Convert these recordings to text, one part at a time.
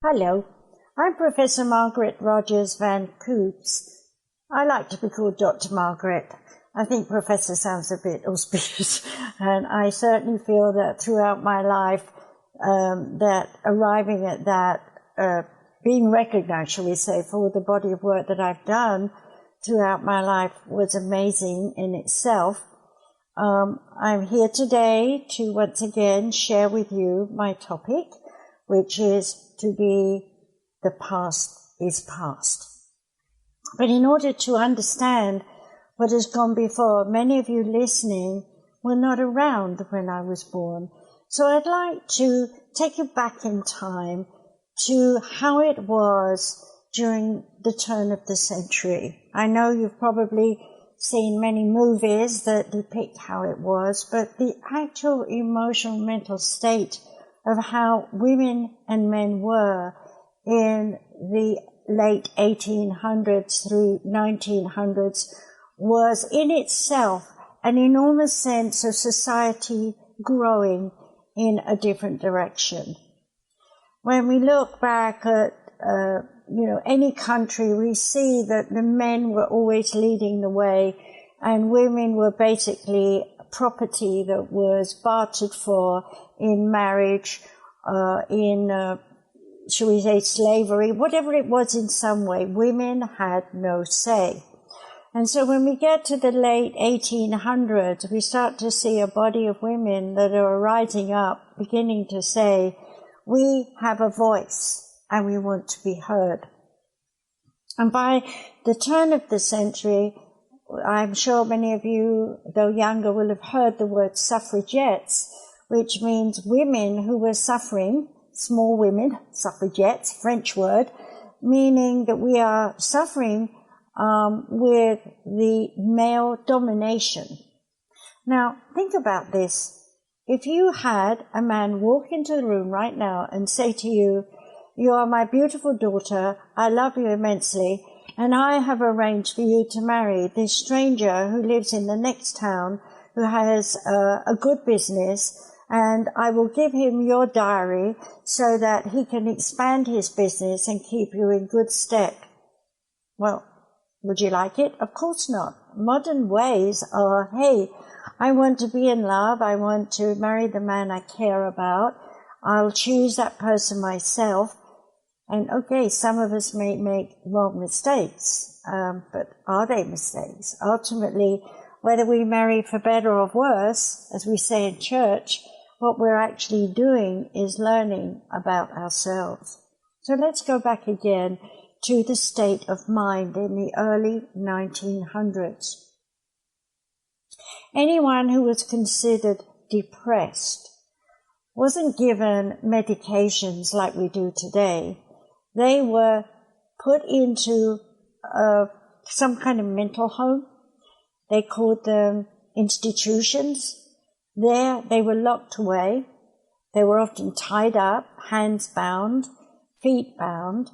Hello, I'm Professor Margaret Rogers Van Coops. I like to be called Dr. Margaret. I think professor sounds a bit auspicious, and I certainly feel that throughout my life, that arriving at that, being recognized, shall we say, for the body of work that I've done throughout my life was amazing in itself. I'm here today to once again share with you my topic, which is to be the past is past. But in order to understand what has gone before, many of you listening were not around when I was born. So I'd like to take you back in time to how it was during the turn of the century. I know you've probably seen many movies that depict how it was, but the actual emotional mental state of how women and men were in the late 1800s through 1900s was in itself an enormous sense of society growing in a different direction. When we look back at any country, we see that the men were always leading the way and women were basically property that was bartered for in marriage, shall we say, slavery, whatever it was in some way. Women had no say. And so when we get to the late 1800s, we start to see a body of women that are rising up, beginning to say, we have a voice and we want to be heard. And by the turn of the century, I'm sure many of you, though younger, will have heard the word suffragettes, which means women who were suffering, small women, suffragettes, French word, meaning that we are suffering with the male domination. Now, think about this. If you had a man walk into the room right now and say to you, you are my beautiful daughter, I love you immensely, and I have arranged for you to marry this stranger who lives in the next town, who has a good business, and I will give him your diary so that he can expand his business and keep you in good stead. Well, would you like it? Of course not. Modern ways are, hey, I want to be in love, I want to marry the man I care about, I'll choose that person myself. And okay, some of us may make wrong mistakes, but are they mistakes? Ultimately, whether we marry for better or worse, as we say in church, what we're actually doing is learning about ourselves. So let's go back again to the state of mind in the early 1900s. Anyone who was considered depressed wasn't given medications like we do today. They were put into some kind of mental home. They called them institutions. There they were locked away. They were often tied up, hands bound, feet bound,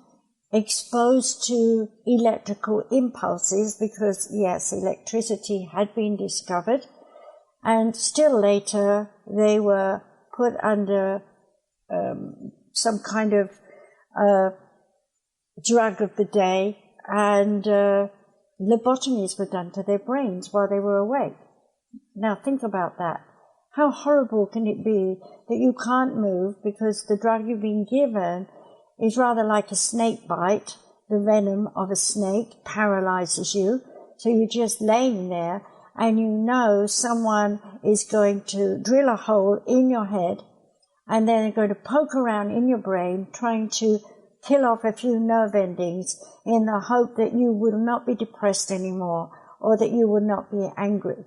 exposed to electrical impulses because, yes, electricity had been discovered. And still later, they were put under some kind of drug of the day, and lobotomies were done to their brains while they were awake. Now think about that. How horrible can it be that you can't move because the drug you've been given is rather like a snake bite. The venom of a snake paralyzes you, so you're just laying there and you know someone is going to drill a hole in your head and then they're going to poke around in your brain trying to kill off a few nerve endings in the hope that you will not be depressed anymore or that you will not be angry.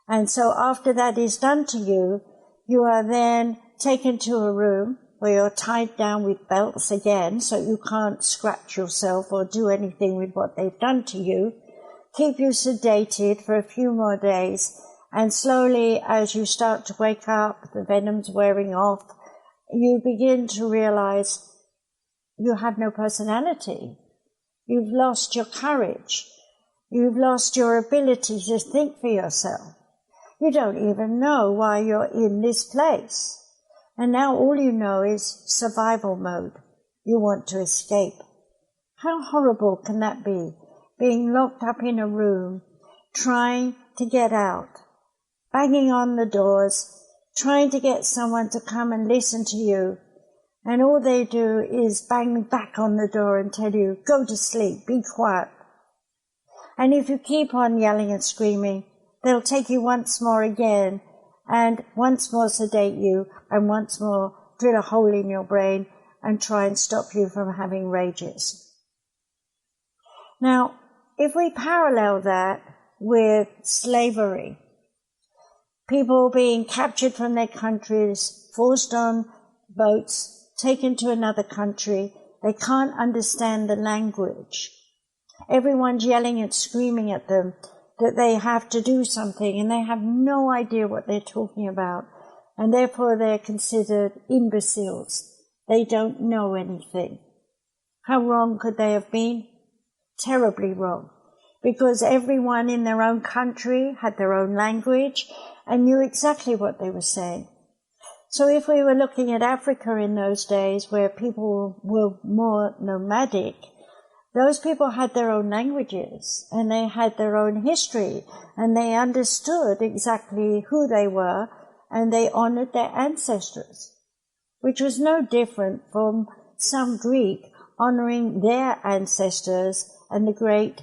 And so after that is done to you, you are then taken to a room where you're tied down with belts again so you can't scratch yourself or do anything with what they've done to you, keep you sedated for a few more days, and slowly as you start to wake up, the venom's wearing off, you begin to realize you have no personality. You've lost your courage. You've lost your ability to think for yourself. You don't even know why you're in this place. And now all you know is survival mode. You want to escape. How horrible can that be? Being locked up in a room, trying to get out, banging on the doors, trying to get someone to come and listen to you, and all they do is bang back on the door and tell you, go to sleep, be quiet. And if you keep on yelling and screaming, they'll take you once more again, and once more sedate you, and once more drill a hole in your brain and try and stop you from having rages. Now, if we parallel that with slavery, people being captured from their countries, forced on boats, taken to another country, they can't understand the language. Everyone's yelling and screaming at them that they have to do something, and they have no idea what they're talking about, and therefore they're considered imbeciles. They don't know anything. How wrong could they have been? Terribly wrong. Because everyone in their own country had their own language and knew exactly what they were saying. So if we were looking at Africa in those days where people were more nomadic, those people had their own languages and they had their own history and they understood exactly who they were and they honored their ancestors, which was no different from some Greek honoring their ancestors and the great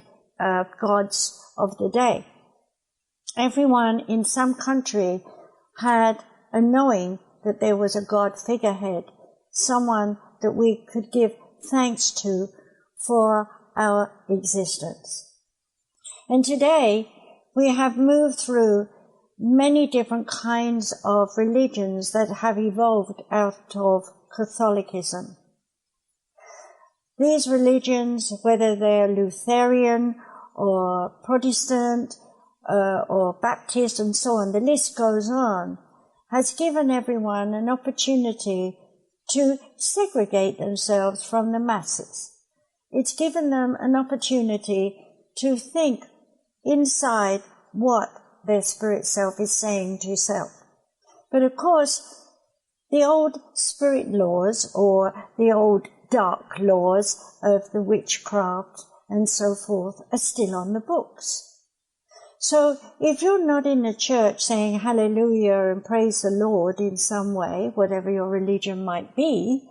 gods of the day. Everyone in some country had a knowing that there was a God figurehead, someone that we could give thanks to for our existence. And today we have moved through many different kinds of religions that have evolved out of Catholicism. These religions, whether they're Lutheran or Protestant or Baptist and so on, the list goes on, has given everyone an opportunity to segregate themselves from the masses. It's given them an opportunity to think inside what their spirit self is saying to self. But of course, the old spirit laws or the old dark laws of the witchcraft and so forth are still on the books. So if you're not in the church saying hallelujah and praise the Lord in some way, whatever your religion might be,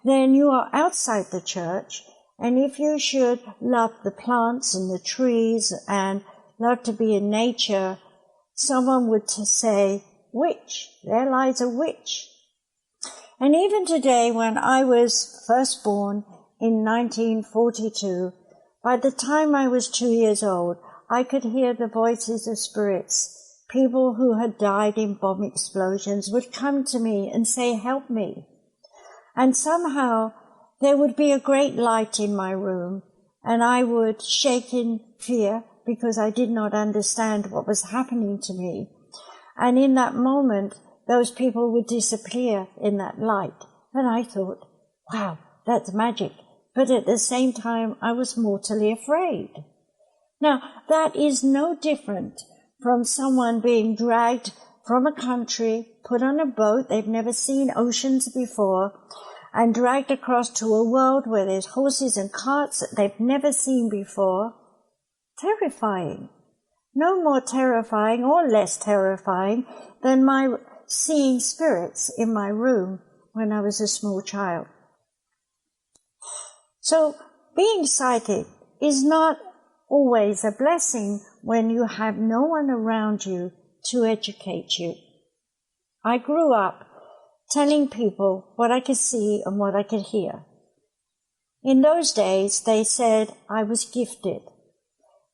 then you are outside the church. And if you should love the plants and the trees and love to be in nature, someone would say, witch, there lies a witch. And even today, when I was first born in 1942, by the time I was 2 years old, I could hear the voices of spirits. People who had died in bomb explosions would come to me and say, help me. And somehow there would be a great light in my room, and I would shake in fear because I did not understand what was happening to me. And in that moment, those people would disappear in that light. And I thought, wow, that's magic. But at the same time, I was mortally afraid. Now, that is no different from someone being dragged from a country, put on a boat, they've never seen oceans before, and dragged across to a world where there's horses and carts that they've never seen before. Terrifying. No more terrifying or less terrifying than my seeing spirits in my room when I was a small child. So being psychic is not always a blessing when you have no one around you to educate you. I grew up telling people what I could see and what I could hear. In those days, they said I was gifted,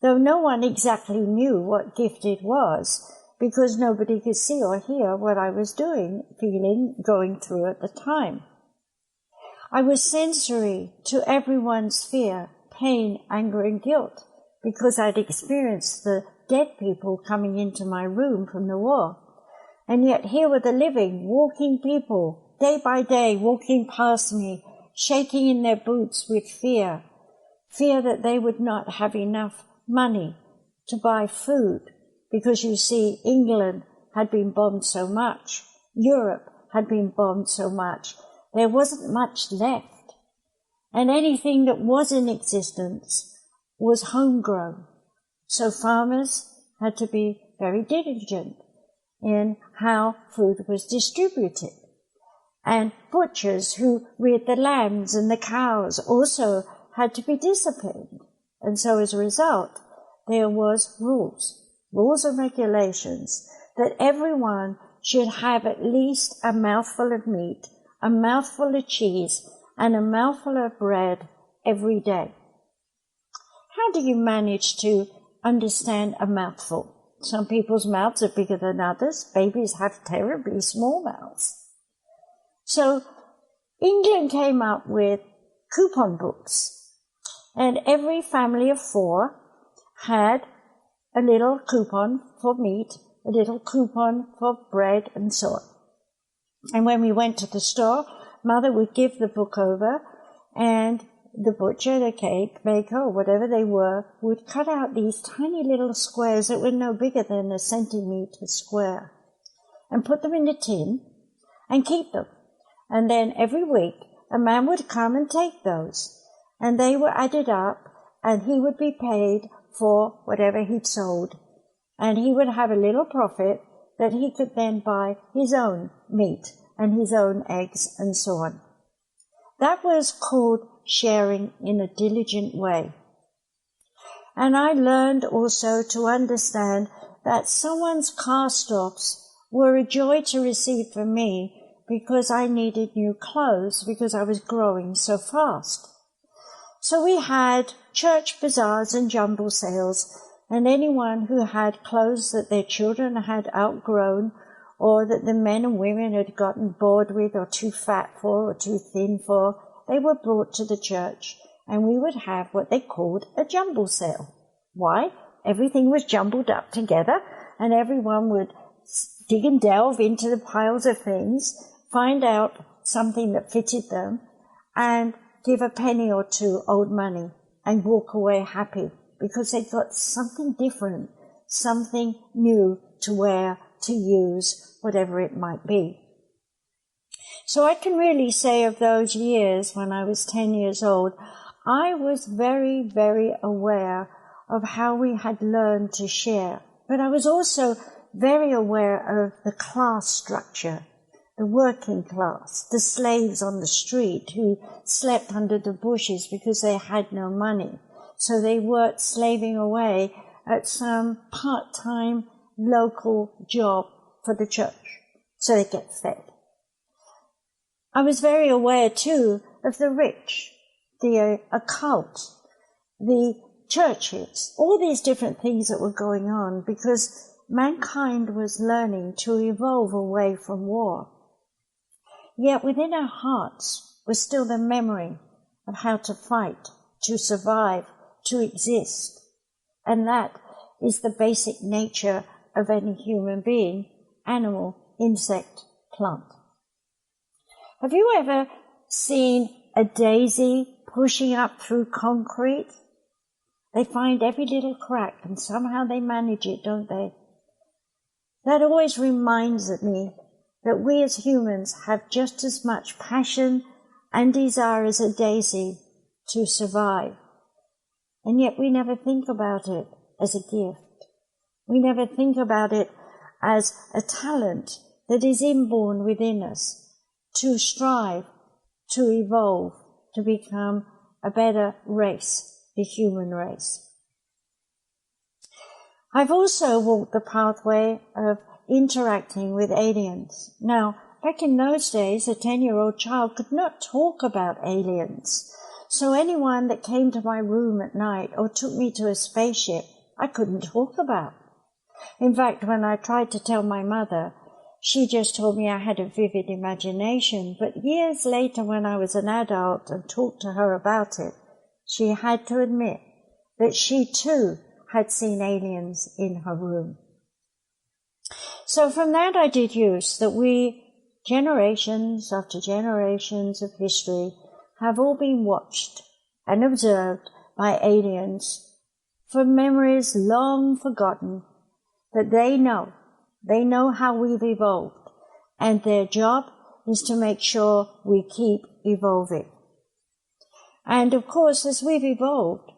though no one exactly knew what gifted was, because nobody could see or hear what I was doing, feeling, going through at the time. I was sensory to everyone's fear, pain, anger, and guilt, because I'd experienced the dead people coming into my room from the war. And yet here were the living, walking people, day by day, walking past me, shaking in their boots with fear that they would not have enough money to buy food, because you see, England had been bombed so much, Europe had been bombed so much, there wasn't much left. And anything that was in existence was homegrown. So farmers had to be very diligent in how food was distributed. And butchers who reared the lambs and the cows also had to be disciplined. And so as a result, there was rules and regulations that everyone should have at least a mouthful of meat, a mouthful of cheese, and a mouthful of bread every day. How do you manage to understand a mouthful? Some people's mouths are bigger than others. Babies have terribly small mouths. So England came up with coupon books, and every family of 4 had a little coupon for meat, a little coupon for bread, and so on. And when we went to the store, Mother would give the book over, and the butcher, the cake maker, or whatever they were, would cut out these tiny little squares that were no bigger than a centimetre square, and put them in a tin and keep them. And then every week, a man would come and take those, and they were added up, and he would be paid for whatever he'd sold. And he would have a little profit that he could then buy his own meat and his own eggs and so on. That was called sharing in a diligent way. And I learned also to understand that someone's cast-offs were a joy to receive from me because I needed new clothes because I was growing so fast. So we had church bazaars and jumble sales, and anyone who had clothes that their children had outgrown or that the men and women had gotten bored with or too fat for or too thin for, they were brought to the church, and we would have what they called a jumble sale. Why? Everything was jumbled up together, and everyone would dig and delve into the piles of things, find out something that fitted them, and give a penny or two old money and walk away happy because they got something different, something new to wear, to use, whatever it might be. So I can really say of those years when I was 10 years old, I was very, very aware of how we had learned to share. But I was also very aware of the class structure, the working class, the slaves on the street who slept under the bushes because they had no money. So they worked slaving away at some part-time local job for the church, so they get fed. I was very aware, too, of the rich, the occult, the churches, all these different things that were going on because mankind was learning to evolve away from war. Yet within our hearts was still the memory of how to fight, to survive, to exist. And that is the basic nature of any human being, animal, insect, plant. Have you ever seen a daisy pushing up through concrete? They find every little crack and somehow they manage it, don't they? That always reminds me that we as humans have just as much passion and desire as a daisy to survive. And yet we never think about it as a gift. We never think about it as a talent that is inborn within us to strive, to evolve, to become a better race, the human race. I've also walked the pathway of interacting with aliens. Now, back in those days, a 10-year-old child could not talk about aliens. So anyone that came to my room at night or took me to a spaceship, I couldn't talk about. In fact, when I tried to tell my mother, she just told me I had a vivid imagination. But years later, when I was an adult and talked to her about it, she had to admit that she too had seen aliens in her room. So from that I did use that we, generations after generations of history, have all been watched and observed by aliens for memories long forgotten, that they know how we've evolved, and their job is to make sure we keep evolving. And of course, as we've evolved,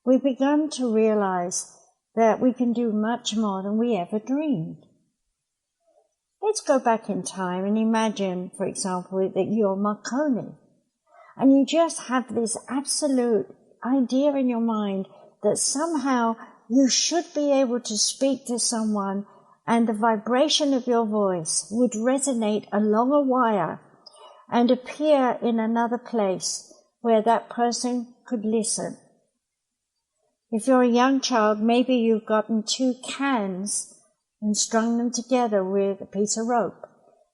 we've begun to realize that we can do much more than we ever dreamed. Let's go back in time and imagine, for example, that you're Marconi, and you just have this absolute idea in your mind that somehow you should be able to speak to someone and the vibration of your voice would resonate along a wire and appear in another place where that person could listen. If you're a young child, maybe you've gotten 2 cans and strung them together with a piece of rope,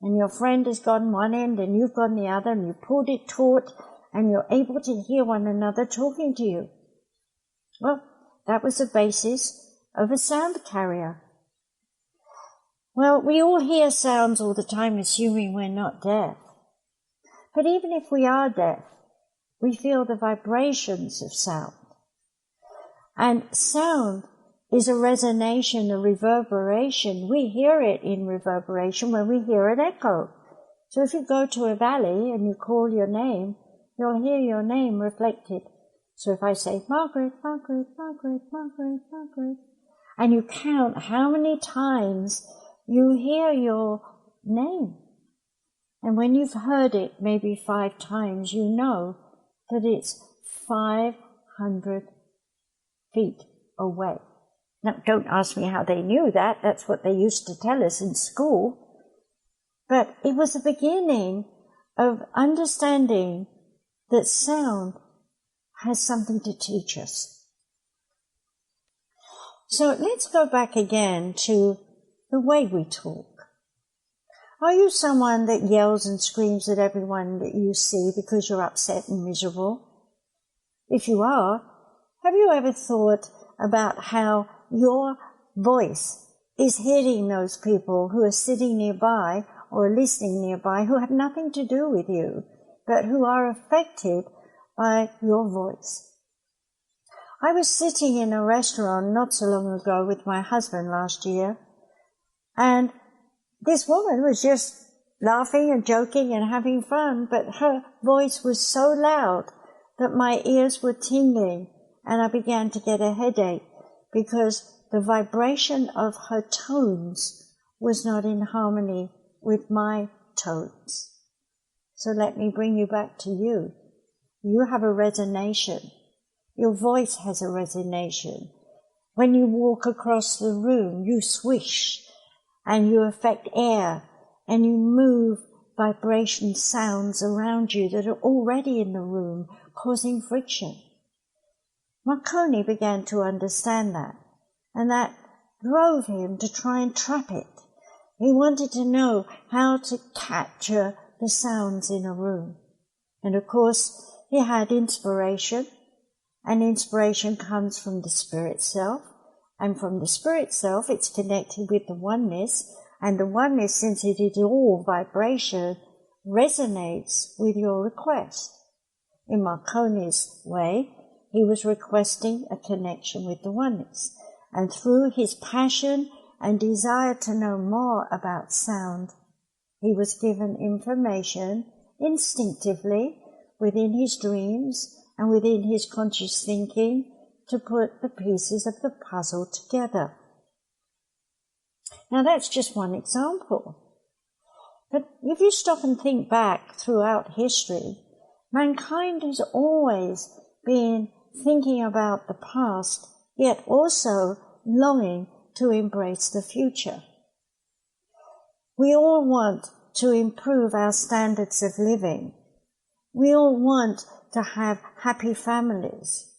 and your friend has gone one end and you've gone the other, and you pulled it taut, and you're able to hear one another talking to you. Well, that was the basis of a sound carrier. Well, we all hear sounds all the time, assuming we're not deaf. But even if we are deaf, we feel the vibrations of sound. And sound is a resonation, a reverberation. We hear it in reverberation when we hear an echo. So if you go to a valley and you call your name, you'll hear your name reflected. So if I say, Margaret, Margaret, Margaret, Margaret, Margaret, and you count how many times you hear your name. And when you've heard it maybe 5 times, you know that it's 500 feet away. Now, don't ask me how they knew that. That's what they used to tell us in school. But it was the beginning of understanding that sound has something to teach us. So let's go back again to the way we talk. Are you someone that yells and screams at everyone that you see because you're upset and miserable? If you are, have you ever thought about how your voice is hitting those people who are sitting nearby or listening nearby who have nothing to do with you, but who are affected by your voice? I was sitting in a restaurant not so long ago with my husband last year, and this woman was just laughing and joking and having fun, but her voice was so loud that my ears were tingling and I began to get a headache because the vibration of her tones was not in harmony with my tones. So let me bring you back to you. You have a resonation. Your voice has a resonation. When you walk across the room, you swish and you affect air and you move vibration sounds around you that are already in the room, causing friction. Marconi began to understand that, and that drove him to try and trap it. He wanted to know how to capture the sounds in a room. And of course, he had inspiration, and inspiration comes from the spirit self, and from the spirit self it's connected with the oneness, and the oneness, since it is all vibration, resonates with your request. In Marconi's way, he was requesting a connection with the oneness, and through his passion and desire to know more about sound, he was given information instinctively within his dreams and within his conscious thinking to put the pieces of the puzzle together. Now that's just one example. But if you stop and think back throughout history, mankind has always been thinking about the past, yet also longing to embrace the future. We all want to improve our standards of living. We all want to have happy families.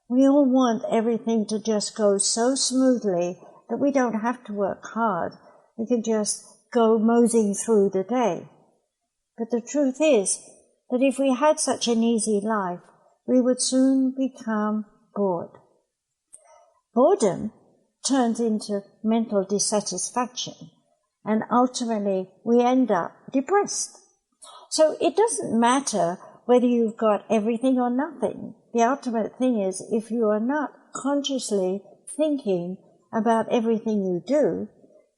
We all want everything to just go so smoothly that we don't have to work hard. We can just go moseying through the day. But the truth is that if we had such an easy life, we would soon become bored. Boredom turns into mental dissatisfaction, and ultimately we end up depressed. So it doesn't matter whether you've got everything or nothing. The ultimate thing is, if you are not consciously thinking about everything you do,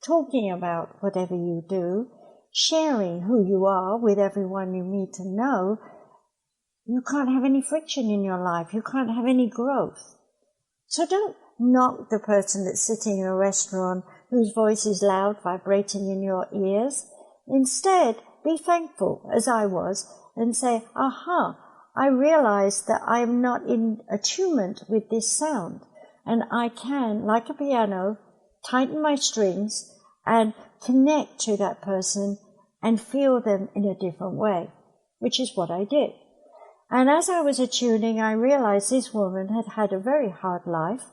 talking about whatever you do, sharing who you are with everyone you need to know, you can't have any friction in your life. You can't have any growth. So don't knock the person that's sitting in a restaurant whose voice is loud, vibrating in your ears. Instead, be thankful, as I was, and say, aha, I realize that I'm not in attunement with this sound, and I can, like a piano, tighten my strings and connect to that person and feel them in a different way, which is what I did. And as I was attuning, I realized this woman had had a very hard life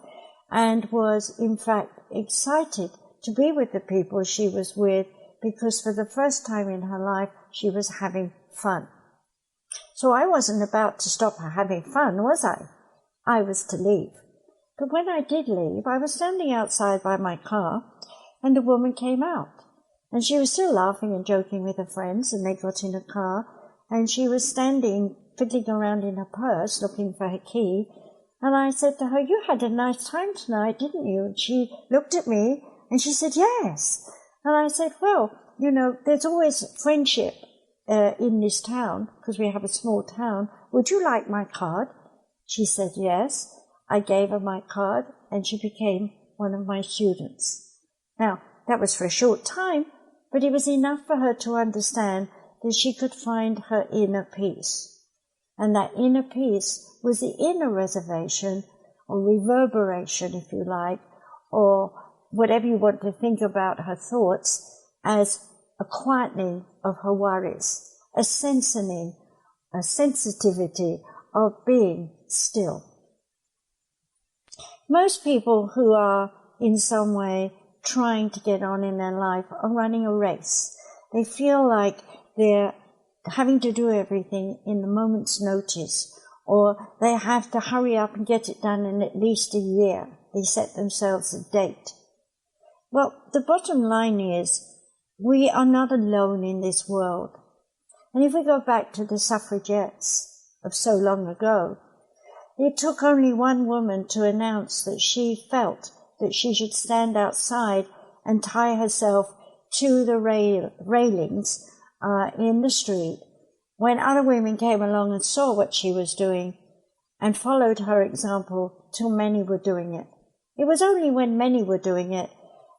and was, in fact, excited to be with the people she was with because for the first time in her life, she was having fun. So I wasn't about to stop her having fun, was I? I was to leave. But when I did leave, I was standing outside by my car, and the woman came out. And she was still laughing and joking with her friends, and they got in a car, and she was standing, fiddling around in her purse, looking for her key. And I said to her, you had a nice time tonight, didn't you? And she looked at me, and she said, yes. And I said, well, you know, there's always friendship in this town, because we have a small town. Would you like my card? She said, yes. I gave her my card, and she became one of my students. Now, that was for a short time, but it was enough for her to understand that she could find her inner peace. And that inner peace was the inner reservation, or reverberation, if you like, or whatever you want to think about her thoughts, as a quietening of her worries, a sensitivity of being still. Most people who are in some way trying to get on in their life are running a race. They feel like they're having to do everything in the moment's notice, or they have to hurry up and get it done in at least a year. They set themselves a date. Well, the bottom line is, we are not alone in this world. And if we go back to the suffragettes of so long ago, it took only one woman to announce that she felt that she should stand outside and tie herself to the railings in the street, when other women came along and saw what she was doing and followed her example till many were doing it. It was only when many were doing it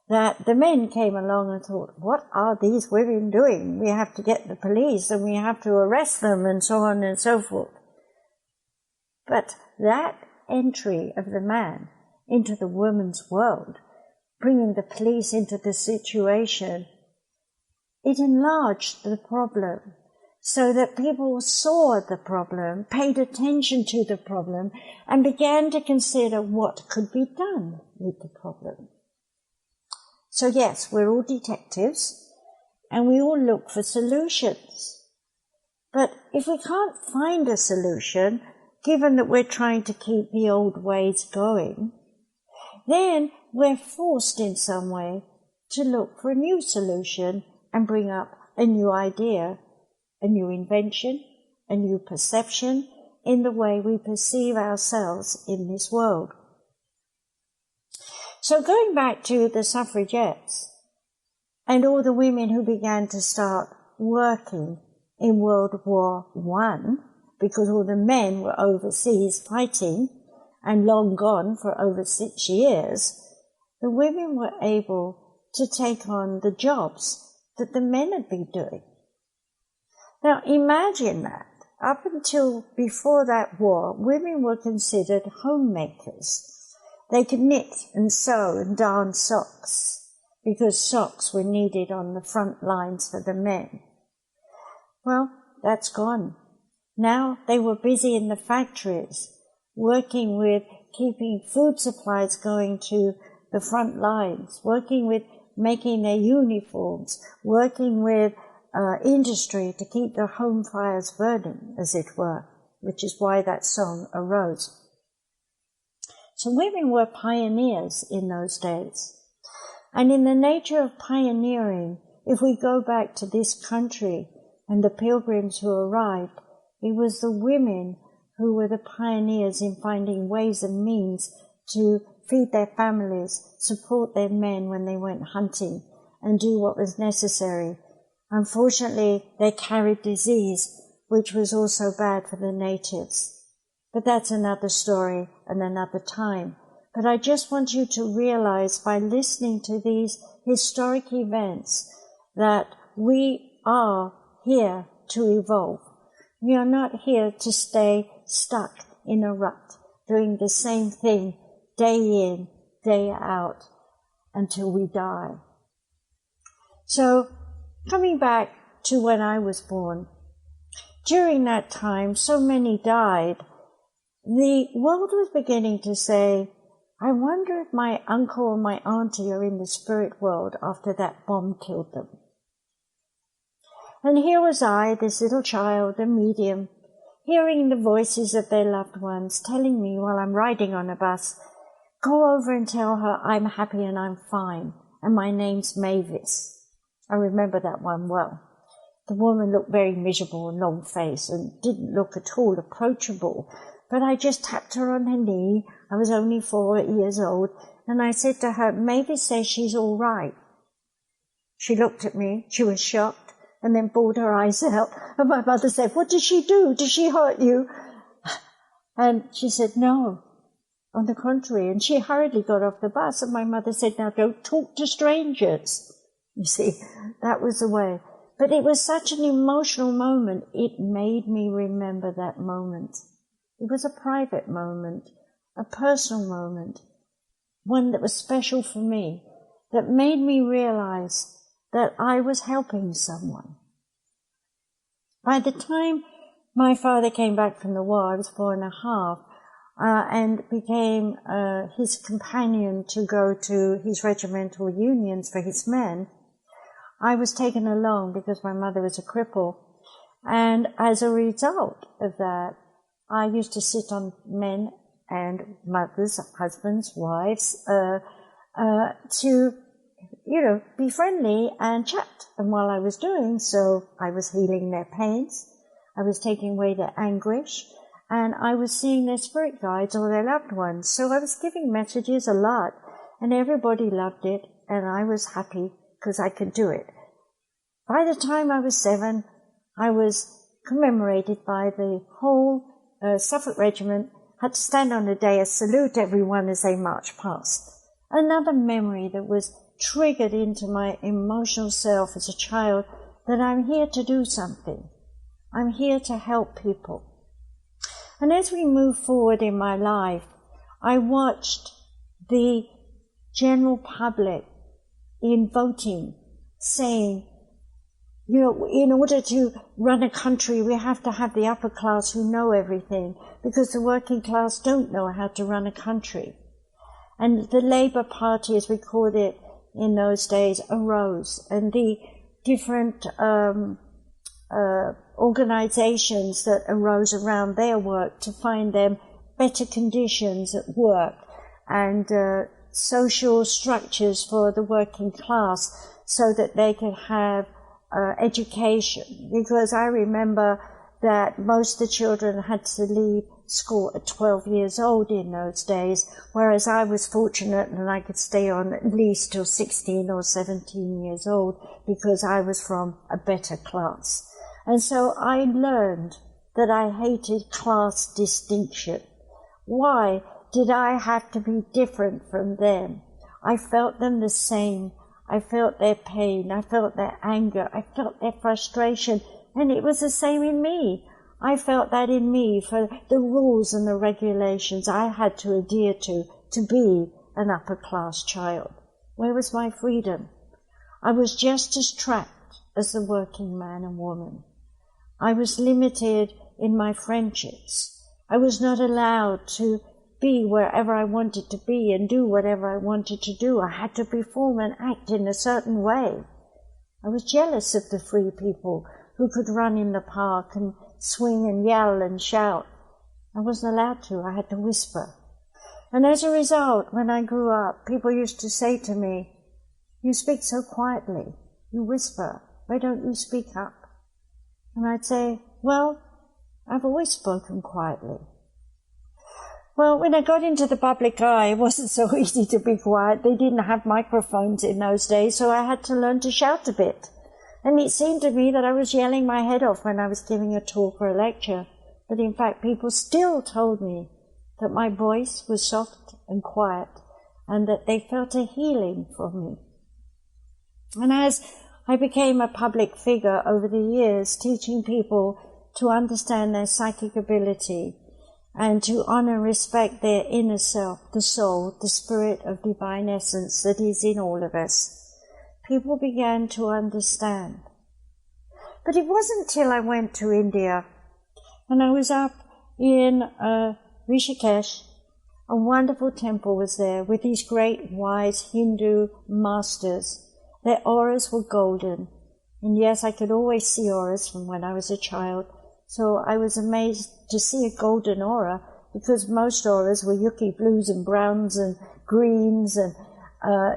that the men came along and thought, what are these women doing? We have to get the police and we have to arrest them and so on and so forth. But that entry of the man into the woman's world, bringing the police into the situation, it enlarged the problem so that people saw the problem, paid attention to the problem, and began to consider what could be done with the problem. So yes, we're all detectives, and we all look for solutions. But if we can't find a solution, given that we're trying to keep the old ways going, then we're forced in some way to look for a new solution and bring up a new idea, a new invention, a new perception in the way we perceive ourselves in this world. So going back to the suffragettes and all the women who began to start working in World War I, because all the men were overseas fighting and long gone for over 6 years, the women were able to take on the jobs that the men had been doing. Now imagine that. Up until before that war, women were considered homemakers. They could knit and sew and darn socks, because socks were needed on the front lines for the men. Well, that's gone. Now they were busy in the factories, working with keeping food supplies going to the front lines, working with making their uniforms, working with industry to keep their home fires burning, as it were, which is why that song arose. So women were pioneers in those days. And in the nature of pioneering, if we go back to this country and the pilgrims who arrived, it was the women who were the pioneers in finding ways and means to feed their families, support their men when they went hunting, and do what was necessary. Unfortunately, they carried disease, which was also bad for the natives. But that's another story and another time. But I just want you to realize by listening to these historic events that we are here to evolve. We are not here to stay stuck in a rut, doing the same thing day in, day out, until we die. So, coming back to when I was born, during that time, so many died. The world was beginning to say, I wonder if my uncle or my auntie are in the spirit world after that bomb killed them. And here was I, this little child, a medium, hearing the voices of their loved ones telling me while I'm riding on a bus, go over and tell her I'm happy and I'm fine, and my name's Mavis. I remember that one well. The woman looked very miserable and long-faced and didn't look at all approachable. But I just tapped her on her knee. I was only 4 years old. And I said to her, Mavis says she's all right. She looked at me. She was shocked and then bawled her eyes out. And my mother said, what did she do? Did she hurt you? And she said, no, on the contrary. And she hurriedly got off the bus. And my mother said, now don't talk to strangers. You see, that was the way. But it was such an emotional moment. It made me remember that moment. It was a private moment, a personal moment, one that was special for me, that made me realize that I was helping someone. By the time my father came back from the war, I was 4.5, and became his companion to go to his regimental unions for his men, I was taken along because my mother was a cripple. And as a result of that, I used to sit on men and mothers, husbands, wives, to, be friendly and chat. And while I was doing so, I was healing their pains, I was taking away their anguish, and I was seeing their spirit guides or their loved ones. So I was giving messages a lot, and everybody loved it, and I was happy because I could do it. By the time I was 7, I was commemorated by the whole Suffolk Regiment, had to stand on a dais, salute everyone as they marched past. Another memory that was triggered into my emotional self as a child, that I'm here to do something. I'm here to help people. And as we move forward in my life, I watched the general public in voting saying, in order to run a country, we have to have the upper class who know everything, because the working class don't know how to run a country. And the Labour Party, as we called it in those days, arose, and the different organizations that arose around their work to find them better conditions at work and social structures for the working class so that they could have education, because I remember that most of the children had to leave school at 12 years old in those days, whereas I was fortunate and I could stay on at least till 16 or 17 years old because I was from a better class. And so I learned that I hated class distinction. Why did I have to be different from them? I felt them the same. I felt their pain, I felt their anger, I felt their frustration, and it was the same in me. I felt that in me for the rules and the regulations I had to adhere to be an upper class child. Where was my freedom? I was just as trapped as the working man and woman. I was limited in my friendships. I was not allowed to be wherever I wanted to be and do whatever I wanted to do. I had to perform and act in a certain way. I was jealous of the free people who could run in the park and swing and yell and shout. I wasn't allowed to. I had to whisper. And as a result, when I grew up, people used to say to me, you speak so quietly. You whisper. Why don't you speak up? And I'd say, well, I've always spoken quietly. Well, when I got into the public eye, it wasn't so easy to be quiet. They didn't have microphones in those days, so I had to learn to shout a bit. And it seemed to me that I was yelling my head off when I was giving a talk or a lecture. But in fact, people still told me that my voice was soft and quiet and that they felt a healing from me. And as I became a public figure over the years, teaching people to understand their psychic ability and to honor and respect their inner self, the soul, the spirit of divine essence that is in all of us, people began to understand. But it wasn't till I went to India and I was up in Rishikesh. A wonderful temple was there with these great wise Hindu masters. Their auras were golden. And yes, I could always see auras from when I was a child. So I was amazed to see a golden aura, because most auras were yucky blues and browns and greens, and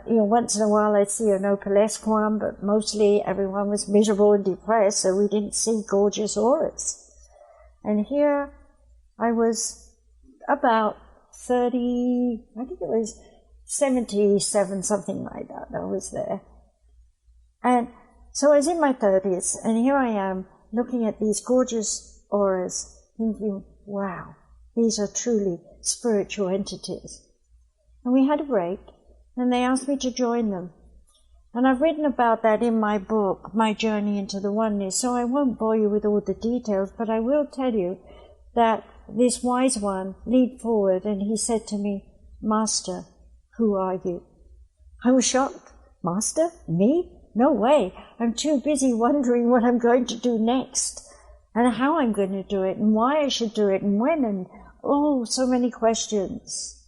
once in a while I'd see an opalesque one, but mostly everyone was miserable and depressed, so we didn't see gorgeous auras. And here I was about 30, I think it was 77, something like that, I was there. And so I was in my 30s, and here I am looking at these gorgeous auras, thinking, wow, these are truly spiritual entities. And we had a break, and they asked me to join them. And I've written about that in my book, My Journey into the Oneness, so I won't bore you with all the details, but I will tell you that this wise one leaned forward and he said to me, Master, who are you? I was shocked. Master? Me? No way. I'm too busy wondering what I'm going to do next and how I'm going to do it and why I should do it and when, and so many questions.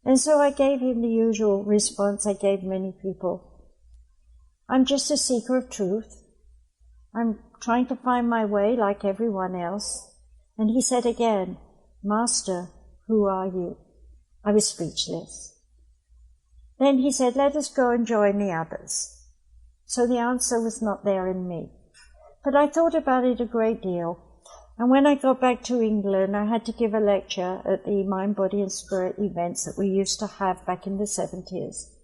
And so I gave him the usual response I gave many people. I'm just a seeker of truth. I'm trying to find my way like everyone else. And he said again, Master, who are you? I was speechless. Then he said, let us go and join the others. So the answer was not there in me. But I thought about it a great deal. And when I got back to England, I had to give a lecture at the Mind, Body and Spirit events that we used to have back in the 70s.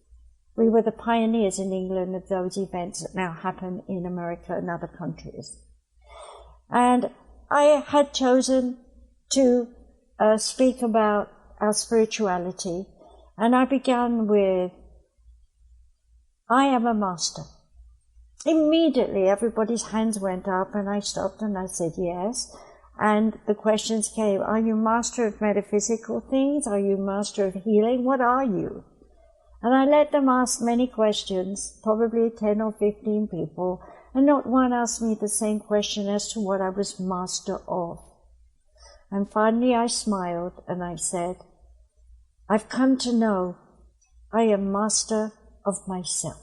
We were the pioneers in England of those events that now happen in America and other countries. And I had chosen to speak about our spirituality. And I began with, I am a master. Immediately everybody's hands went up and I stopped and I said yes. And the questions came, are you master of metaphysical things? Are you master of healing? What are you? And I let them ask many questions, probably 10 or 15 people, and not one asked me the same question as to what I was master of. And finally I smiled and I said, I've come to know I am master of myself.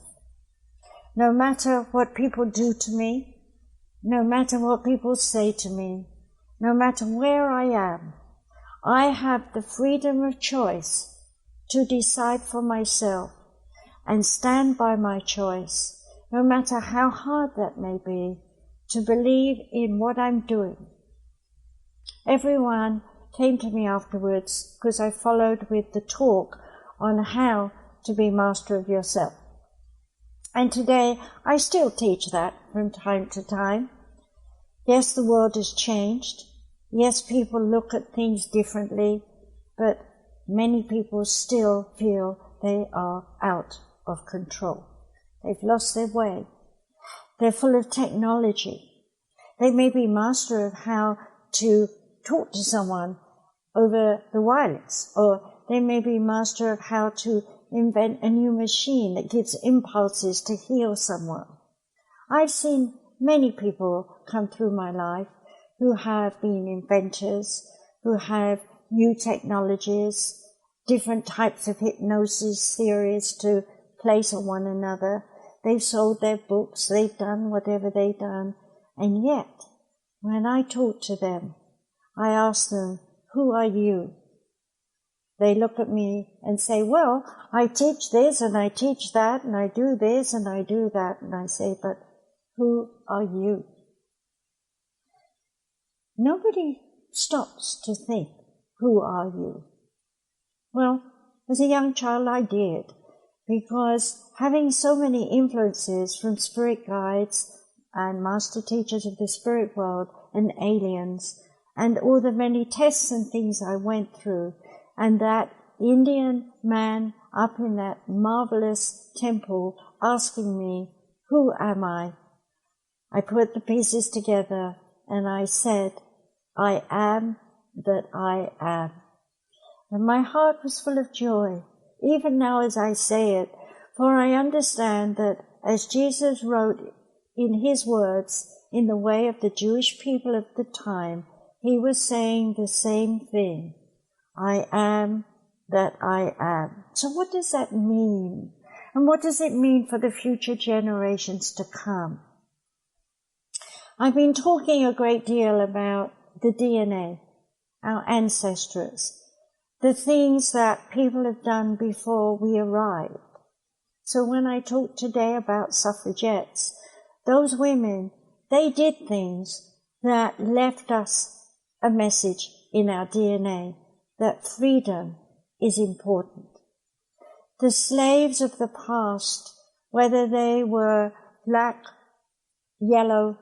No matter what people do to me, no matter what people say to me, no matter where I am, I have the freedom of choice to decide for myself and stand by my choice, no matter how hard that may be, to believe in what I'm doing. Everyone came to me afterwards because I followed with the talk on how to be master of yourself. And today, I still teach that from time to time. Yes, the world has changed. Yes, people look at things differently, but many people still feel they are out of control. They've lost their way. They're full of technology. They may be master of how to talk to someone over the wireless, or they may be master of how to invent a new machine that gives impulses to heal someone. I've seen many people come through my life who have been inventors, who have new technologies, different types of hypnosis theories to place on one another. They've sold their books, they've done whatever they've done, and yet, when I talk to them, I ask them, who are you? They look at me and say, well, I teach this and I teach that and I do this and I do that. And I say, but who are you? Nobody stops to think, who are you? Well, as a young child I did, because having so many influences from spirit guides, and master teachers of the spirit world and aliens and all the many tests and things I went through, and that Indian man up in that marvelous temple asking me, who am I? I put the pieces together and I said, I am that I am. And my heart was full of joy, even now as I say it, for I understand that as Jesus wrote in his words in the way of the Jewish people of the time, he was saying the same thing. I am that I am. So what does that mean? And what does it mean for the future generations to come? I've been talking a great deal about the DNA, our ancestors, the things that people have done before we arrived. So when I talk today about suffragettes, those women, they did things that left us a message in our DNA that freedom is important. The slaves of the past, whether they were black, yellow,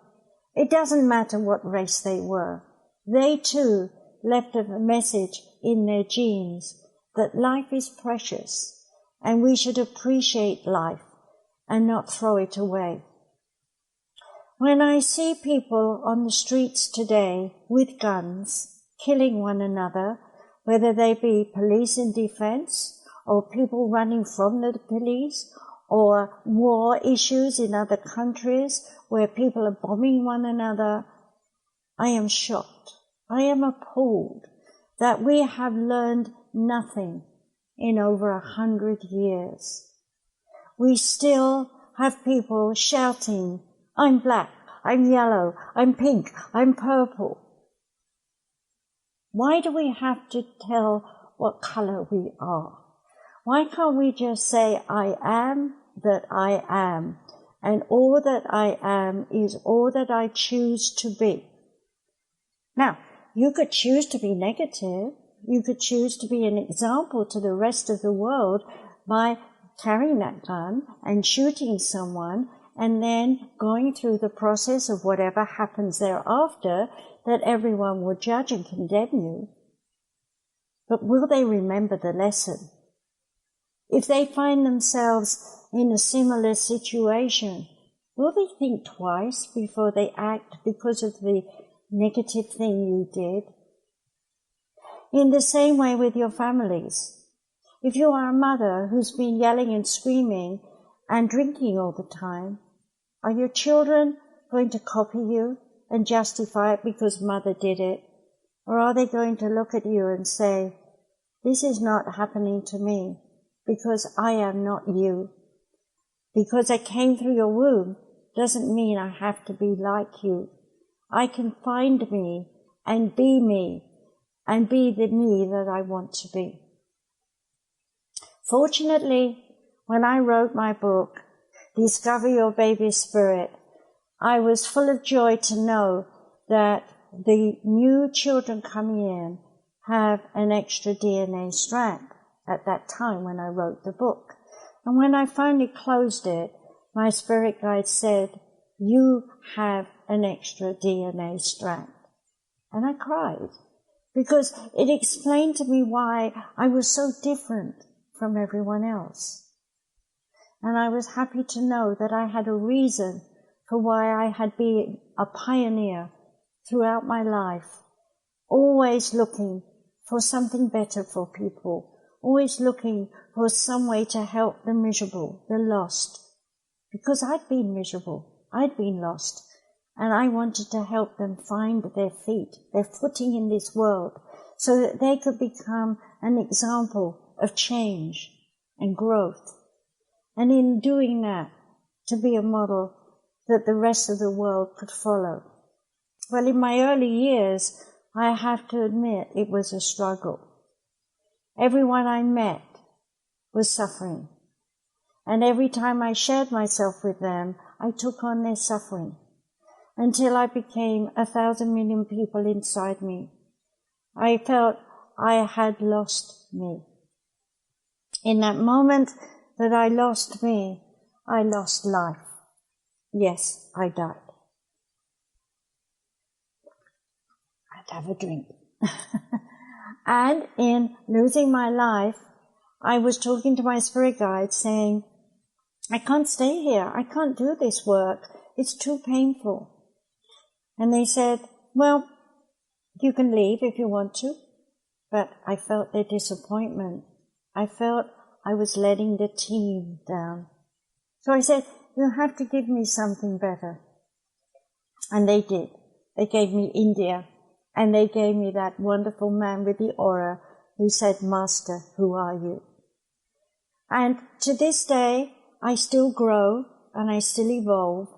it doesn't matter what race they were, they too left a message in their genes that life is precious and we should appreciate life and not throw it away. When I see people on the streets today with guns, killing one another, whether they be police in defense or people running from the police or war issues in other countries where people are bombing one another, I am shocked. I am appalled that we have learned nothing in over 100 years. We still have people shouting, I'm black, I'm yellow, I'm pink, I'm purple. Why do we have to tell what color we are? Why can't we just say, I am that I am, and all that I am is all that I choose to be? Now, you could choose to be negative. You could choose to be an example to the rest of the world by carrying that gun and shooting someone and then going through the process of whatever happens thereafter that everyone will judge and condemn you. But will they remember the lesson? If they find themselves in a similar situation, will they think twice before they act because of the negative thing you did? In the same way with your families. If you are a mother who's been yelling and screaming and drinking all the time, are your children going to copy you and justify it because mother did it? Or are they going to look at you and say, this is not happening to me because I am not you? Because I came through your womb doesn't mean I have to be like you. I can find me and be the me that I want to be. Fortunately, when I wrote my book, Discover Your Baby Spirit, I was full of joy to know that the new children coming in have an extra DNA strand at that time when I wrote the book. And when I finally closed it, my spirit guide said, you have an extra DNA strand. And I cried because it explained to me why I was so different from everyone else. And I was happy to know that I had a reason for why I had been a pioneer throughout my life, always looking for something better for people, always looking for some way to help the miserable, the lost. Because I'd been miserable, I'd been lost, and I wanted to help them find their feet, their footing in this world, so that they could become an example of change and growth. And in doing that, to be a model that the rest of the world could follow. Well, in my early years, I have to admit it was a struggle. Everyone I met was suffering. And every time I shared myself with them, I took on their suffering until I became 1,000 million people inside me. I felt I had lost me. In that moment that I lost me, I lost life. Yes, I died. to have a drink. And in losing my life, I was talking to my spirit guide saying, I can't stay here. I can't do this work. It's too painful. And they said, well, you can leave if you want to. But I felt their disappointment. I felt I was letting the team down. So I said, you have to give me something better. And they did. They gave me India. And they gave me that wonderful man with the aura who said, Master, who are you? And to this day, I still grow and I still evolve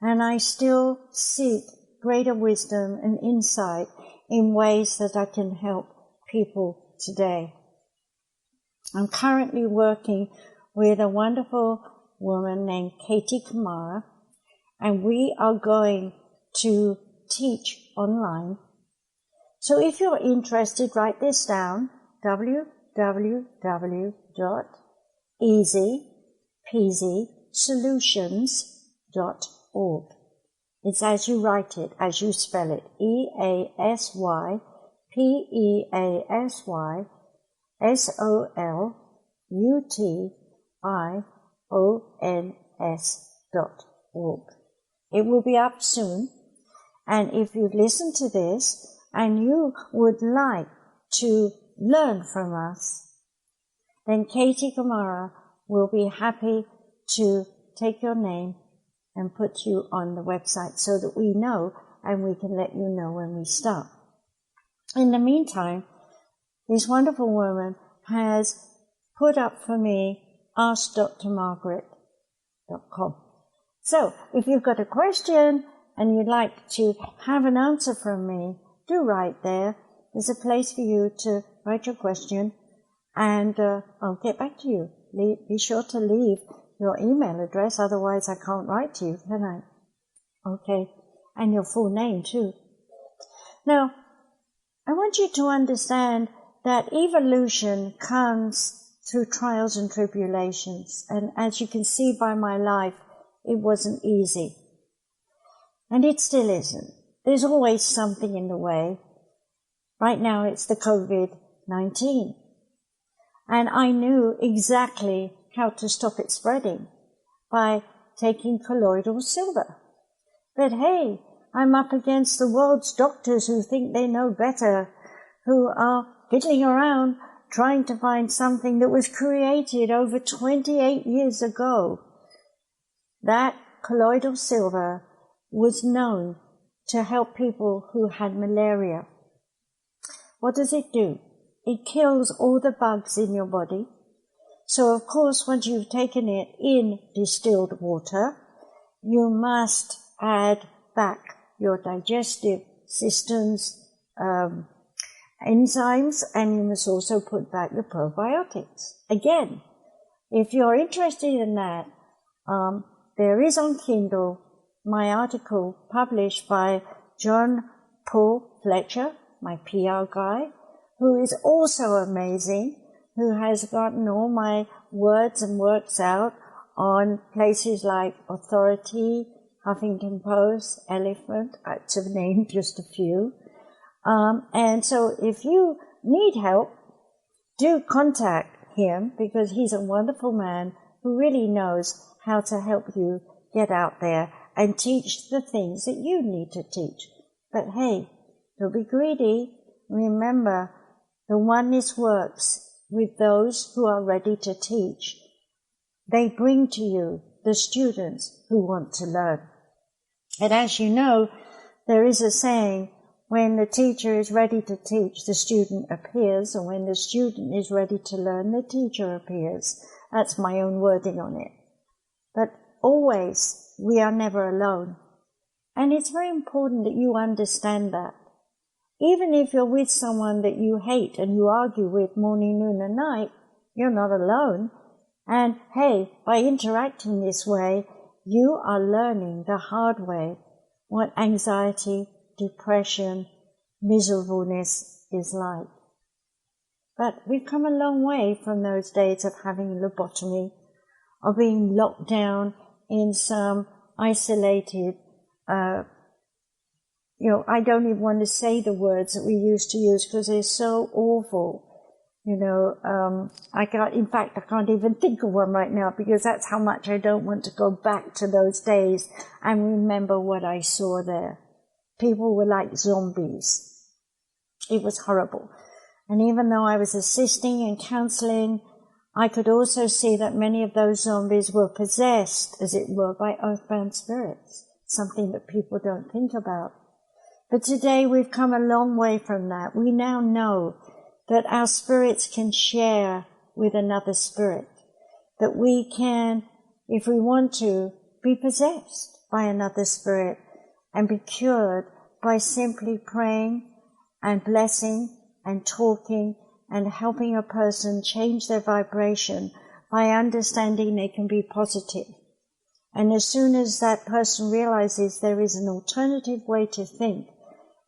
and I still seek greater wisdom and insight in ways that I can help people today. I'm currently working with a wonderful woman named Katie Kamara, and we are going to teach online. So if you're interested, write this down, www.easypeasysolutions.org. It's as you write it, as you spell it, EASYPEASYSOLUTIONS.org. It will be up soon, and if you listen to this and you would like to learn from us, then Katie Kamara will be happy to take your name and put you on the website so that we know and we can let you know when we start. In the meantime, this wonderful woman has put up for me AskDrMargaret.com. So if you've got a question and you'd like to have an answer from me, do write there. There's a place for you to write your question, and I'll get back to you. Be sure to leave your email address, otherwise I can't write to you, can I? Okay, and your full name too. Now, I want you to understand that evolution comes through trials and tribulations, and as you can see by my life, it wasn't easy. And it still isn't. There's always something in the way. Right now it's the COVID-19. And I knew exactly how to stop it spreading by taking colloidal silver. But hey, I'm up against the world's doctors who think they know better, who are fiddling around trying to find something that was created over 28 years ago. That colloidal silver was known to help people who had malaria. What does it do? It kills all the bugs in your body. So of course, once you've taken it in distilled water, you must add back your digestive system's enzymes, and you must also put back the probiotics. Again, if you're interested in that, there is on Kindle my article published by John Paul Fletcher, my PR guy, who is also amazing, who has gotten all my words and works out on places like Authority, Huffington Post, Elephant, to name just a few. And so if you need help, do contact him, because he's a wonderful man who really knows how to help you get out there and teach the things that you need to teach. But hey, don't be greedy. Remember, the oneness works with those who are ready to teach. They bring to you the students who want to learn. And as you know, there is a saying, when the teacher is ready to teach, the student appears, and when the student is ready to learn, the teacher appears. That's my own wording on it. But always, we are never alone. And it's very important that you understand that. Even if you're with someone that you hate and you argue with morning, noon, and night, you're not alone. And hey, by interacting this way, you are learning the hard way what anxiety, depression, miserableness is like. But we've come a long way from those days of having lobotomy, of being locked down in some isolated I don't even want to say the words that we used to use because they're so awful. I can't even think of one right now because that's how much I don't want to go back to those days and remember what I saw there. People were like zombies. It was horrible. And even though I was assisting and counseling, I could also see that many of those zombies were possessed, as it were, by earthbound spirits, something that people don't think about. But today we've come a long way from that. We now know that our spirits can share with another spirit, that we can, if we want to, be possessed by another spirit and be cured by simply praying and blessing and talking and helping a person change their vibration by understanding they can be positive. And as soon as that person realizes there is an alternative way to think,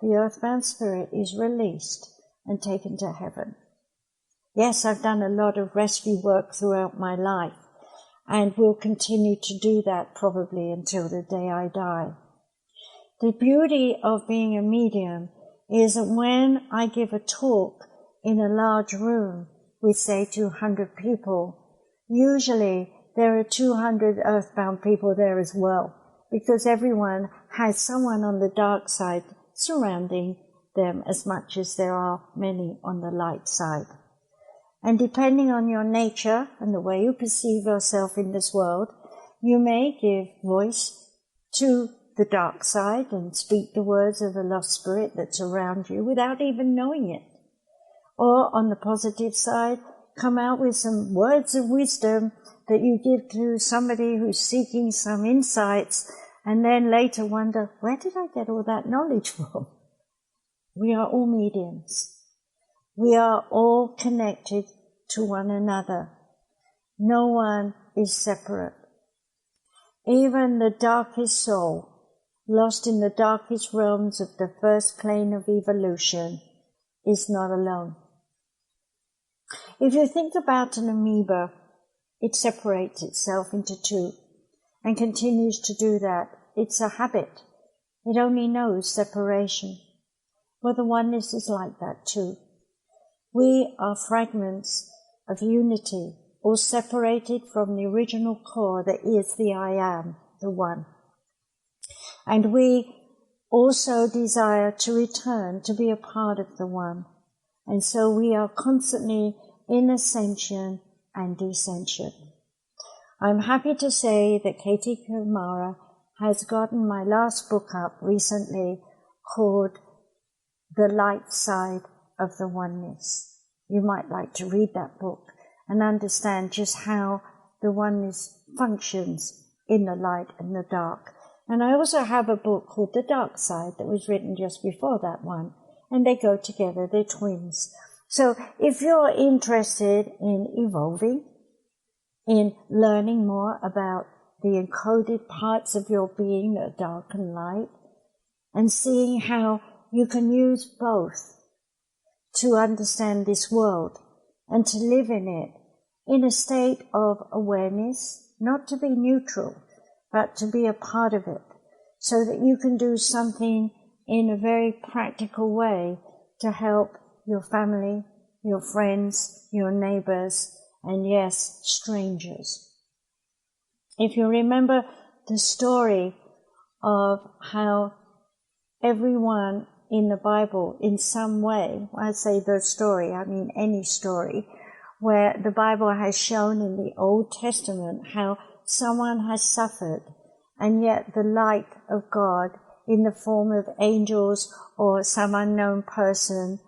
the earthbound spirit is released and taken to heaven. Yes, I've done a lot of rescue work throughout my life and will continue to do that probably until the day I die. The beauty of being a medium is that when I give a talk in a large room with, say, 200 people, usually there are 200 earthbound people there as well, because everyone has someone on the dark side surrounding them as much as there are many on the light side. And depending on your nature and the way you perceive yourself in this world, you may give voice to the dark side and speak the words of the lost spirit that's around you without even knowing it. Or on the positive side, come out with some words of wisdom that you give to somebody who's seeking some insights and then later wonder, where did I get all that knowledge from? We are all mediums. We are all connected to one another. No one is separate. Even the darkest soul, lost in the darkest realms of the first plane of evolution, is not alone. If you think about an amoeba, it separates itself into two and continues to do that. It's a habit. It only knows separation. Well, the oneness is like that too. We are fragments of unity, all separated from the original core that is the I am, the one. And we also desire to return to be a part of the one. And so we are constantly in ascension and descension. I'm happy to say that Katie Kumara has gotten my last book up recently called The Light Side of the Oneness. You might like to read that book and understand just how the oneness functions in the light and the dark. And I also have a book called The Dark Side that was written just before that one, and they go together, they're twins. So if you're interested in evolving, in learning more about the encoded parts of your being that are dark and light, and seeing how you can use both to understand this world and to live in it in a state of awareness, not to be neutral, but to be a part of it, so that you can do something in a very practical way to help your family, your friends, your neighbors, and yes, strangers. If you remember the story of how everyone in the Bible, in some way, when I say the story, I mean any story, where the Bible has shown in the Old Testament how someone has suffered, and yet the light of God in the form of angels or some unknown person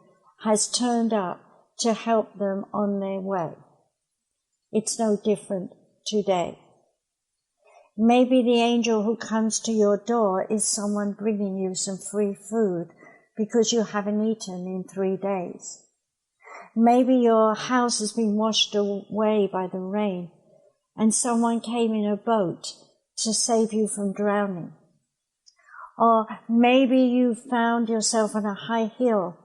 has turned up to help them on their way. It's no different today. Maybe the angel who comes to your door is someone bringing you some free food because you haven't eaten in 3 days. Maybe your house has been washed away by the rain and someone came in a boat to save you from drowning. Or maybe you found yourself on a high hill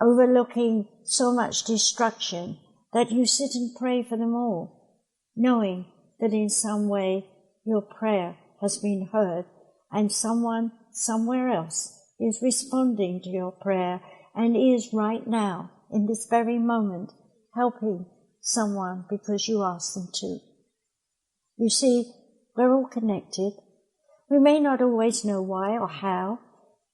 overlooking so much destruction that you sit and pray for them all, knowing that in some way your prayer has been heard and someone somewhere else is responding to your prayer and is right now, in this very moment, helping someone because you asked them to. You see, we're all connected. We may not always know why or how.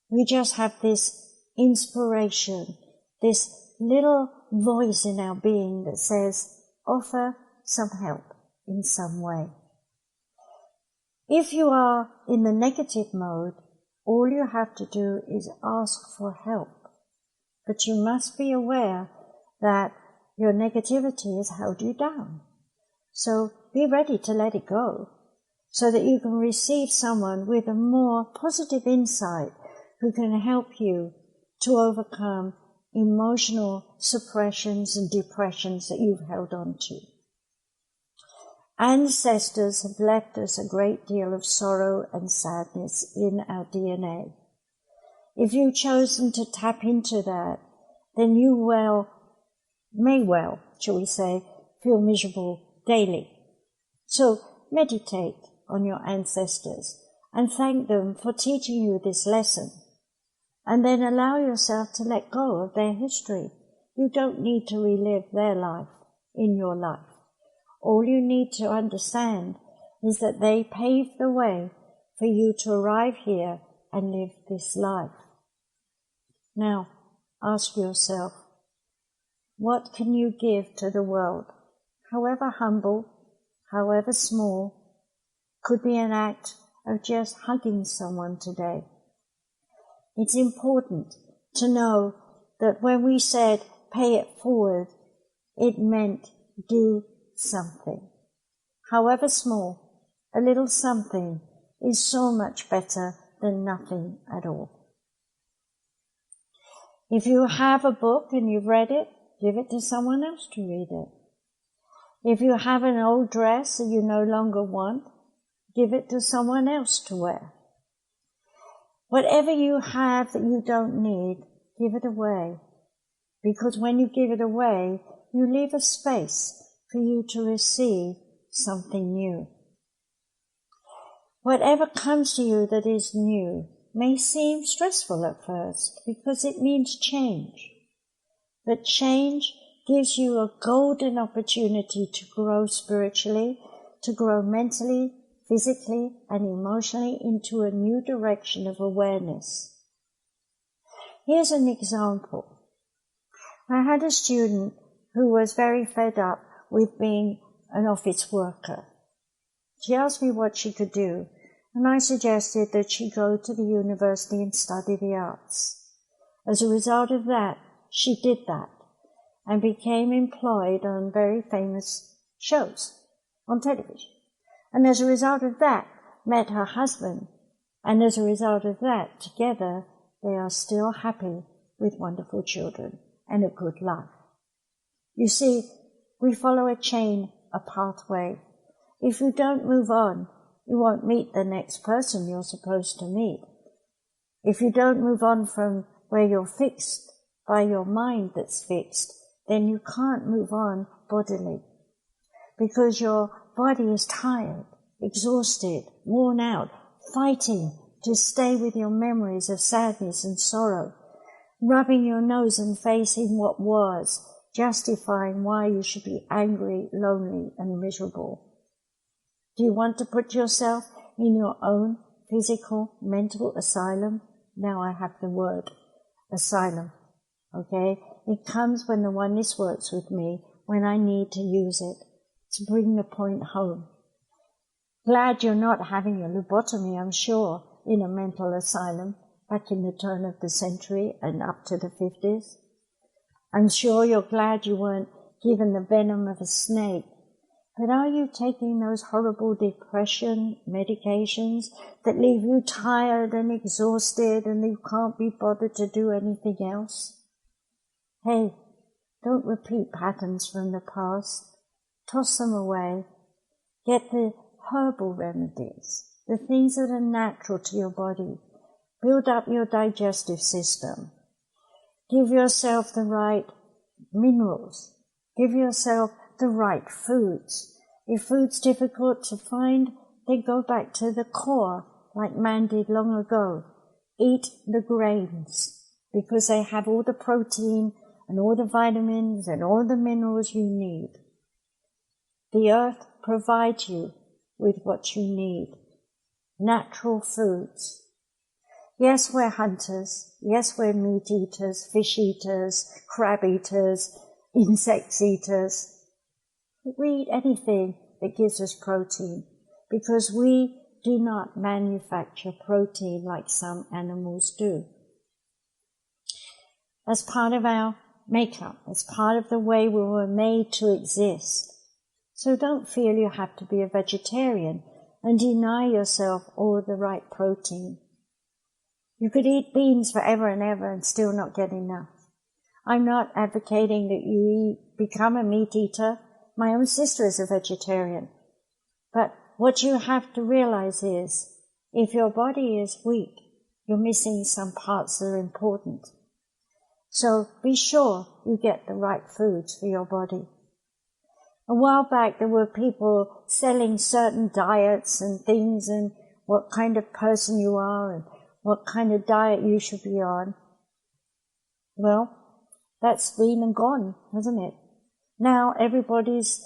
We just have this inspiration, this little voice in our being that says, offer some help in some way. If you are in the negative mode, all you have to do is ask for help. But you must be aware that your negativity has held you down. So be ready to let it go so that you can receive someone with a more positive insight who can help you to overcome emotional suppressions and depressions that you've held on to. Ancestors have left us a great deal of sorrow and sadness in our DNA. If you've chosen to tap into that, then you may well, shall we say, feel miserable daily. So meditate on your ancestors and thank them for teaching you this lesson. And then allow yourself to let go of their history. You don't need to relive their life in your life. All you need to understand is that they paved the way for you to arrive here and live this life. Now, ask yourself, what can you give to the world? However humble, however small, could be an act of just hugging someone today. It's important to know that when we said pay it forward, it meant do something. However small, a little something is so much better than nothing at all. If you have a book and you've read it, give it to someone else to read it. If you have an old dress that you no longer want, give it to someone else to wear. Whatever you have that you don't need, give it away. Because when you give it away, you leave a space for you to receive something new. Whatever comes to you that is new may seem stressful at first because it means change. But change gives you a golden opportunity to grow spiritually, to grow mentally, physically, and emotionally into a new direction of awareness. Here's an example. I had a student who was very fed up with being an office worker. She asked me what she could do, and I suggested that she go to the university and study the arts. As a result of that, she did that and became employed on very famous shows on television. And as a result of that, met her husband. And as a result of that, together, they are still happy with wonderful children and a good life. You see, we follow a chain, a pathway. If you don't move on, you won't meet the next person you're supposed to meet. If you don't move on from where you're fixed by your mind that's fixed, then you can't move on bodily. Because your body is tired, exhausted, worn out, fighting to stay with your memories of sadness and sorrow, rubbing your nose and face in what was, justifying why you should be angry, lonely, and miserable. Do you want to put yourself in your own physical, mental asylum? Now I have the word, asylum, okay? It comes when the oneness works with me, when I need to use it to bring the point home. Glad you're not having a lobotomy, I'm sure, in a mental asylum back in the turn of the century and up to the 50s. I'm sure you're glad you weren't given the venom of a snake. But are you taking those horrible depression medications that leave you tired and exhausted and you can't be bothered to do anything else? Hey, don't repeat patterns from the past. Toss them away. Get the herbal remedies, the things that are natural to your body. Build up your digestive system. Give yourself the right minerals. Give yourself the right foods. If food's difficult to find, then go back to the core, like man did long ago. Eat the grains, because they have all the protein and all the vitamins and all the minerals you need. The earth provides you with what you need. Natural foods. Yes, we're hunters. Yes, we're meat eaters, fish eaters, crab eaters, insect eaters. We eat anything that gives us protein, because we do not manufacture protein like some animals do. As part of our makeup, as part of the way we were made to exist. So don't feel you have to be a vegetarian and deny yourself all the right protein. You could eat beans forever and ever and still not get enough. I'm not advocating that you become a meat eater. My own sister is a vegetarian. But what you have to realize is, if your body is weak, you're missing some parts that are important. So be sure you get the right foods for your body. A while back there were people selling certain diets and things and what kind of person you are and what kind of diet you should be on. Well, that's been and gone, hasn't it? Now everybody's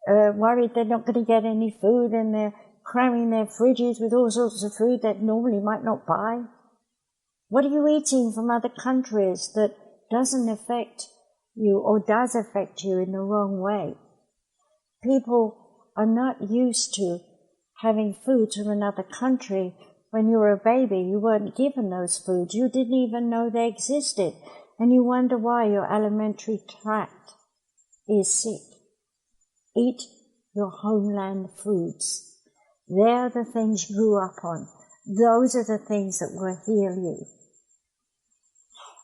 worried they're not going to get any food and they're cramming their fridges with all sorts of food that normally might not buy. What are you eating from other countries that doesn't affect you or does affect you in the wrong way? People are not used to having foods from another country. When you were a baby, you weren't given those foods. You didn't even know they existed. And you wonder why your alimentary tract is sick. Eat your homeland foods. They're the things you grew up on. Those are the things that will heal you.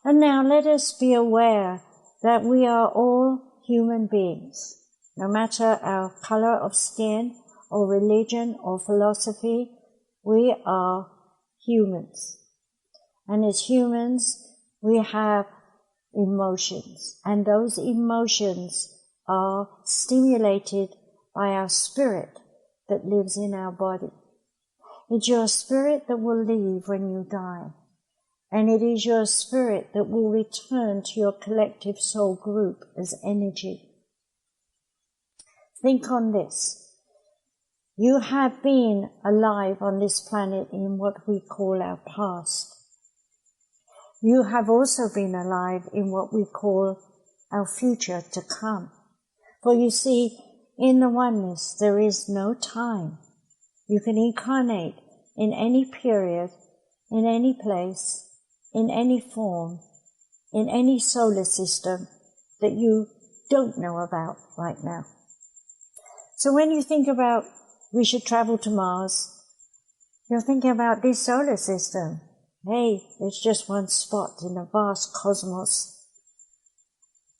And now let us be aware that we are all human beings. No matter our color of skin or religion or philosophy, we are humans. And as humans, we have emotions. And those emotions are stimulated by our spirit that lives in our body. It's your spirit that will leave when you die. And it is your spirit that will return to your collective soul group as energy. Think on this. You have been alive on this planet in what we call our past. You have also been alive in what we call our future to come. For you see, in the oneness there is no time. You can incarnate in any period, in any place, in any form, in any solar system that you don't know about right now. So when you think about we should travel to Mars, you're thinking about this solar system. Hey, there's just one spot in the vast cosmos.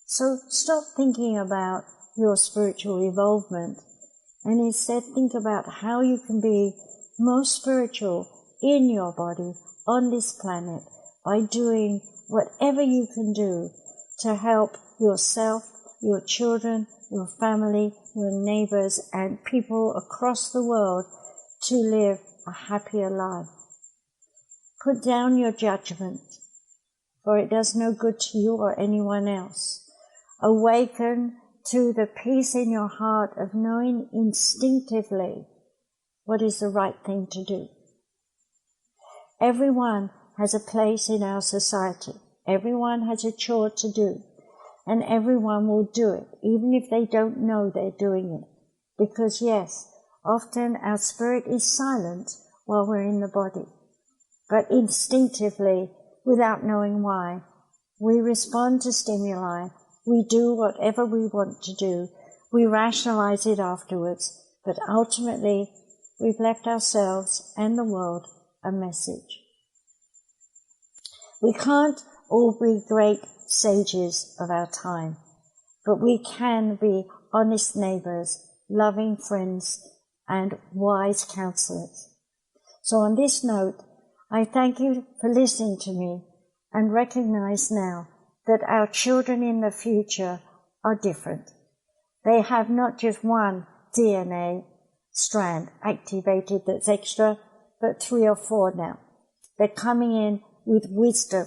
So stop thinking about your spiritual involvement and instead think about how you can be most spiritual in your body on this planet by doing whatever you can do to help yourself, your children, your family, your neighbors, and people across the world to live a happier life. Put down your judgment, for it does no good to you or anyone else. Awaken to the peace in your heart of knowing instinctively what is the right thing to do. Everyone has a place in our society. Everyone has a chore to do. And everyone will do it, even if they don't know they're doing it. Because yes, often our spirit is silent while we're in the body. But instinctively, without knowing why, we respond to stimuli. We do whatever we want to do. We rationalize it afterwards. But ultimately, we've left ourselves and the world a message. We can't all be great sages of our time, but we can be honest neighbors, loving friends, and wise counselors. So on this note, I thank you for listening to me and recognize now that our children in the future are different. They have not just one DNA strand activated that's extra, but 3 or 4 now. They're coming in with wisdom.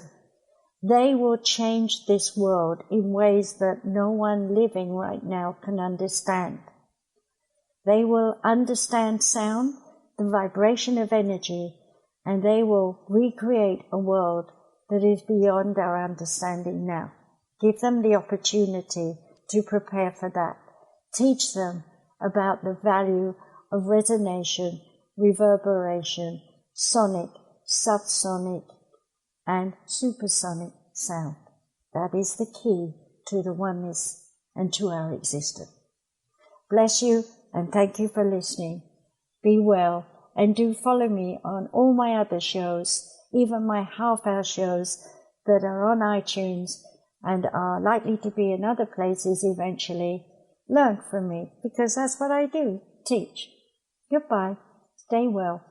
They will change this world in ways that no one living right now can understand. They will understand sound, the vibration of energy, and they will recreate a world that is beyond our understanding now. Give them the opportunity to prepare for that. Teach them about the value of resonation, reverberation, sonic, subsonic, and supersonic sound. That is the key to the oneness and to our existence. Bless you and thank you for listening. Be well and do follow me on all my other shows, even my half-hour shows that are on iTunes and are likely to be in other places eventually. Learn from me because that's what I do, teach. Goodbye. Stay well.